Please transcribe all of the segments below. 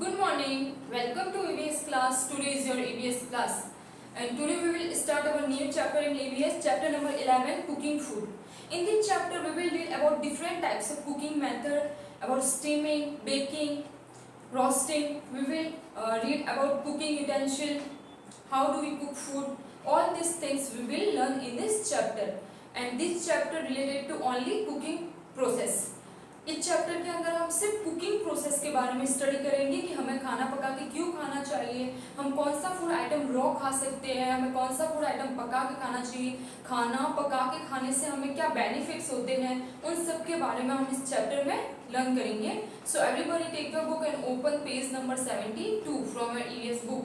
Good morning. Welcome to EVS class. Today is your EVS class. And today we will start our new chapter in EVS, chapter number 11, cooking food. In this chapter we will read about different types of cooking method, about steaming, baking, roasting. We will read about cooking utensil, how do we cook food. All these things we will learn in this chapter. And this chapter related to only cooking process. इस chapter के अंदर हम सिर्फ cooking process के बारे में study करेंगे कि हमें खाना पका के क्यों खाना चाहिए, हम कौन सा फूड आइटम रॉ खा सकते हैं, हमें कौन सा फूड आइटम पका के खाना चाहिए, खाना पका के खाने से हमें क्या बेनिफिट्स होते हैं, उन सब के बारे में हम इस चैप्टर में लर्न करेंगे. So everybody take your book and open page number 72 from your EVS book.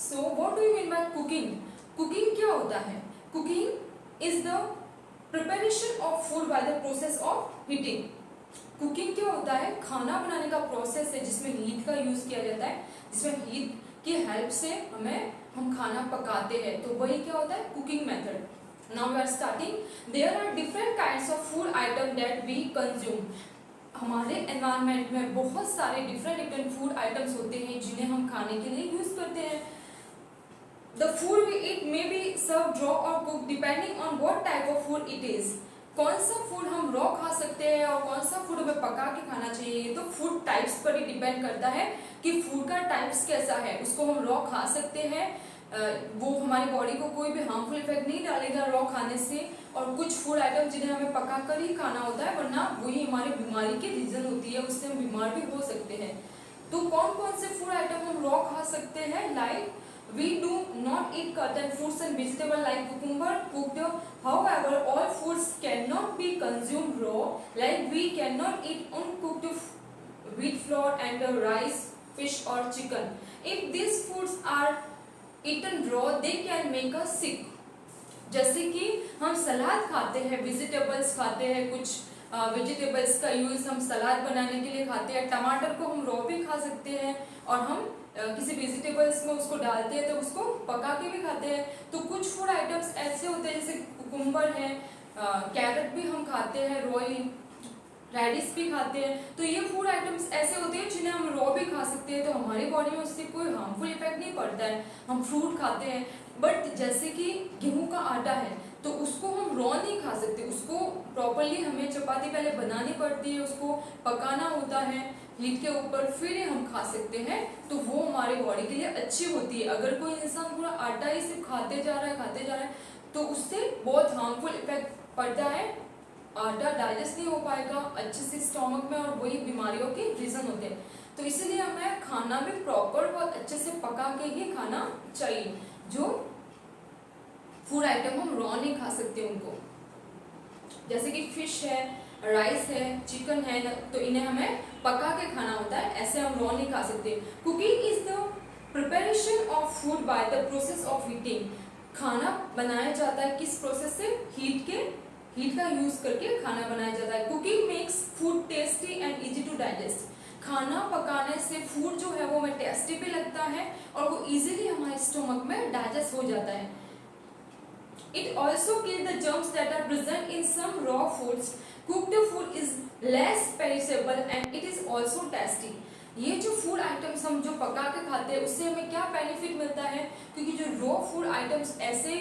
So what do you mean by cooking? Cooking क्या होता है? Cooking is the preparation of food by the process of heating. Cooking क्या होता है? खाना बनाने का process है जिसमें हीट का यूज किया जाता है, जिसमें हीट की हेल्प से हम खाना पकाते हैं, तो वही क्या होता है? Cooking method. Now we are starting. There are different kinds of food item that we consume. हमारे एनवायरनमेंट में बहुत सारे डिफरेंट फूड आइटम्स होते हैं जिन्हें हम खाने के लिए यूज करते हैं. The food we eat may be served raw or cooked depending on what type of food it is. कौन सा फूड हम रॉ खा सकते हैं और कौन सा फूड हमें पका के खाना चाहिए, तो फूड टाइप्स पर ही डिपेंड करता है कि फूड का टाइप्स कैसा है. उसको हम रॉ खा सकते हैं, वो हमारी बॉडी को कोई भी हार्मफुल इफेक्ट नहीं डालेगा रॉ खाने से, और कुछ फूड आइटम जिन्हें हमें पका कर ही खाना होता है, वरना वही हमारी बीमारी की रीजन होती है, उससे हम बीमार भी हो सकते हैं. तो कौन कौन से फूड आइटम हम रॉ खा सकते हैं? Like we do not eat certain fruits and vegetables like cucumber cooked. However, all foods cannot be consumed raw. Like we cannot eat uncooked wheat flour and rice, fish or chicken. If these foods are eaten raw, they can make us sick. जैसे कि हम सलाद खाते हैं, vegetables खाते हैं, कुछ vegetables का use हम सलाद बनाने के लिए खाते हैं. टमाटर को हम रॉ भी खा सकते हैं और हम किसी वेजिटेबल्स में उसको डालते हैं तो उसको पका के भी खाते हैं. तो कुछ फूड आइटम्स ऐसे होते हैं जैसे कुकुम्बर है, कैरेट भी हम खाते हैं, रॉली रेडिश भी खाते हैं. तो ये फूड आइटम्स ऐसे होते हैं जिन्हें हम रॉ भी खा सकते हैं, तो हमारी बॉडी में उससे कोई हार्मफुल इफेक्ट नहीं पड़ता है. हम फ्रूट खाते हैं, बट जैसे कि गेहूं का आटा है तो उसको हम रॉ नहीं खा सकते, उसको प्रॉपरली हमें चपाती पहले बनानी पड़ती है, उसको पकाना होता है हीट के ऊपर, फिर हम खा सकते हैं. तो वो हमारे बॉडी के लिए अच्छी होती है. अगर कोई इंसान पूरा आटा ही सिर्फ खाते जा रहा है तो उससे बहुत हार्मफुल इफेक्ट पड़ता है. आटा डाइजेस्ट नहीं हो पाएगा अच्छे से स्टोमक में और वही बीमारियों के रीजन होते हैं. तो इसीलिए हमें खाना भी प्रॉपर बहुत अच्छे से पका के ही खाना चाहिए. जो फूड आइटम हम रॉ नहीं खा सकते उनको, जैसे कि फिश है, राइस है, चिकन है, तो इन्हें हमें पका के खाना होता है, ऐसे हम रॉ नहीं खा सकते. Cooking is the preparation of food by the process of heating. खाना बनाया जाता है किस प्रोसेस से? हीट का यूज करके खाना बनाया जाता है. Cooking makes food tasty and easy to digest. खाना पकाने से फूड जो है वो हमें टेस्टी भी लगता है और वो इजीली हमारे स्टोमक में डाइजेस्ट हो जाता है. It also kills the germs that are present in some raw foods. Cooked food is less perishable and it is also tasty. ये जो फूड आइटम्स हम जो पका के खाते हैं उससे हमें क्या बेनिफिट मिलता है? क्योंकि जो रॉ फूड आइटम्स ऐसे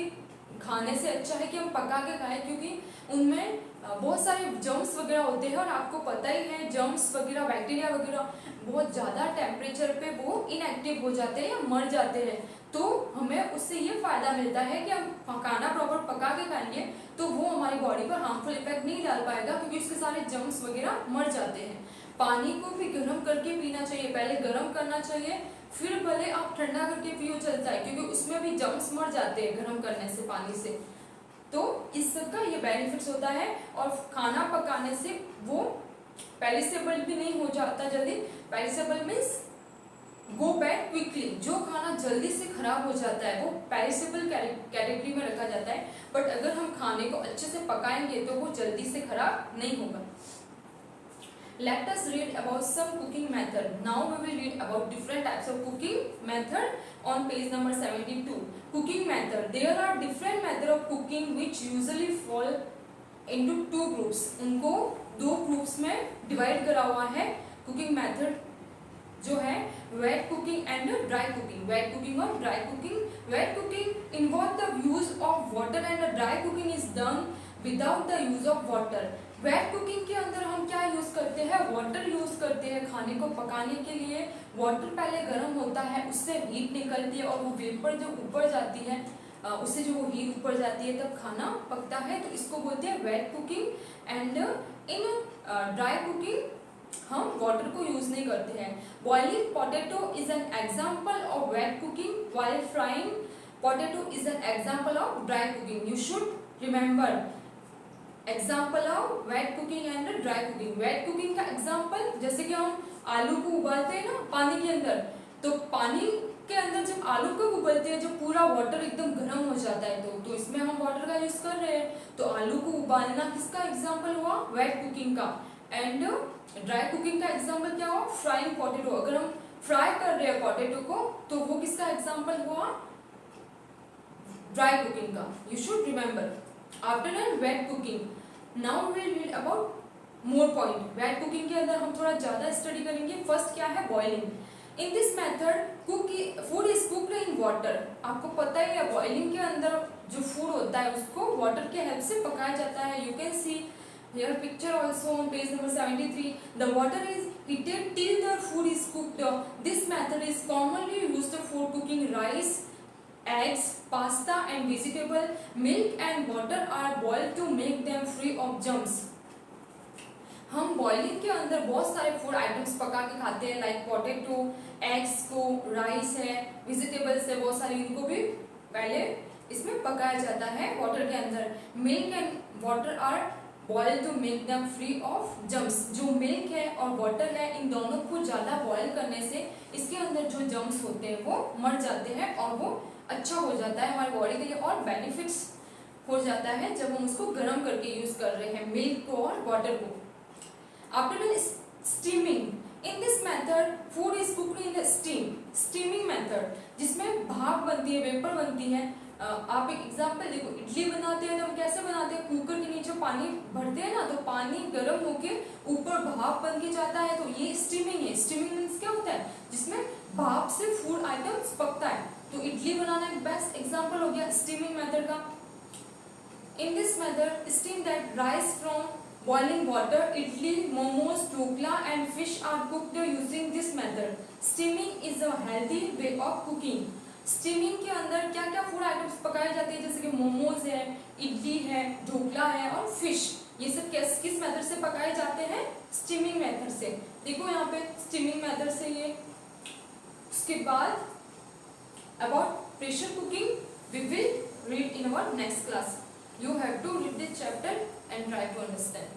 खाने से अच्छा है कि हम पका के खाएं, क्योंकि उनमें बहुत सारे जर्म्स वगैरह होते हैं और आपको पता ही है जर्म्स वगैरह, बैक्टीरिया वगैरह बहुत ज़्यादा टेम्परेचर पे वो इनएक्टिव हो जाते हैं या मर जाते हैं. तो हमें उससे ये फायदा मिलता है कि हम खाना प्रॉपर पका के खाएंगे तो वो हमारी बॉडी पर हार्मफुल इफेक्ट नहीं डाल पाएगा, क्योंकि उसके सारे जर्म्स वगैरह मर जाते हैं. पानी को भी गर्म करके पीना चाहिए, पहले गर्म करना चाहिए, फिर भले आप ठंडा करके पियो चलता है, क्योंकि उसमें भी जर्म्स मर जाते हैं गर्म करने से पानी से. तो इस सब का ये बेनिफिट्स होता है. और खाना पकाने से वो पेरिसेबल भी नहीं हो जाता जल्दी. Perishable means go bad quickly. जो खाना जल्दी से खराब हो जाता है वो पेरिसेबल कैटेगरी में रखा जाता है, बट अगर हम खाने को अच्छे से पकाएंगे तो वो जल्दी से खराब नहीं होगा. Let us read about some cooking method. Now we will read about different types of cooking method on page number 72. Cooking method. There are different method of cooking which usually fall into two groups. उनको दो groups में divide करा हुआ है cooking method जो है wet cooking and dry cooking. Wet cooking और dry cooking. Wet cooking involve the use of water and dry cooking is done without the use of water. Wet cooking के अंदर हम क्या यूज करते हैं, water use करते हैं खाने को पकाने के लिए। वाटर पहले गर्म होता है, उससे हीट निकलती है और वो वेपर जो ऊपर जाती है, उससे जो वो हीट ऊपर जाती है तब खाना पकता है, तो इसको बोलते हैं wet cooking. And in dry cooking हम वाटर को यूज नहीं करते हैं। Boiling potato is an example of wet cooking while frying potato is an example of dry cooking. You should remember example of wet cooking and dry cooking. Wet cooking का example, जैसे कि हम आलू को उबालते हैं ना पानी के अंदर, तो पानी के अंदर जब आलू को उबलते हैं, जब पूरा वाटर एकदम गर्म हो जाता है, तो इसमें हम वाटर का यूज कर रहे हैं, तो आलू को उबालना किसका एग्जाम्पल हुआ, वेट कुकिंग का। एंड ड्राई कुकिंग का एग्जाम्पल क्या हुआ, फ्राइंग पोटैटो। अगर हम फ्राई कर रहे हैं पोटैटो को, तो वो किसका एग्जाम्पल हुआ, ड्राई कुकिंग का। You should remember. After and wet cooking, now we will read about more point. Wet cooking के अंदर हम थोड़ा ज्यादा स्टडी करेंगे। फर्स्ट क्या है, boiling. In this method food is cooked in water. आपको पता ही है बॉइलिंग के अंदर जो फूड होता है उसको वाटर के हेल्प से पकाया जाता है। You can see here picture also on page number 73। The water is heated till the food is cooked. This method is commonly used for cooking rice, eggs, pasta and vegetable. Milk and water are boiled to make them free of germs. हम boiling के अंदर बहुत सारे food items पका के खाते हैं, like potato, eggs को, राइस है, वेजिटेबल्स है, बहुत सारी, इनको भी पहले इसमें पकाया जाता है वाटर के अंदर। Milk and water are boil to make them free of germs. जो मिल्क है और वाटर है, इन दोनों को ज़्यादा बॉयल करने से इसके अंदर जो जर्म्स होते हैं वो मर जाते हैं और वो अच्छा हो जाता है हमारी बॉडी के लिए, और बेनिफिट्स हो जाता है जब हम उसको गर्म करके यूज कर रहे हैं मिल्क को और वाटर को। After steaming, in this method food is cooked in the steaming method, जिसमें भाप बनती है, वेपर बनती है। आप एक एग्जांपल देखो, इडली बनाते हैं तो हम कैसे बनाते हैं, कुकर के नीचे पानी भरते हैं ना, तो पानी गर्म होके ऊपर भाप बन के जाता है, तो ये स्टीमिंग है। स्टीमिंग मीन्स क्या होता है, जिसमें भाप से फूड आइटम्स पकता है। तो इडली बनाना एक बेस्ट एग्जांपल हो गया स्टीमिंग मेथड का। In this method steam that rice from boiling water, idli, momos, dhokla and fish are cooked using this method. Steaming is a healthy way of cooking. Steaming के अंदर क्या क्या food items पकाए जाते हैं, जैसे कि मोमोज है, इडली है, ढोकला है और फिश, ये सब किस मेथड से पकाए जाते हैं, स्टीमिंग मेथड से। देखो यहाँ पे स्टीमिंग मेथड से ये। उसके बाद about pressure cooking we will read in our next class. You have to read this chapter and try to understand.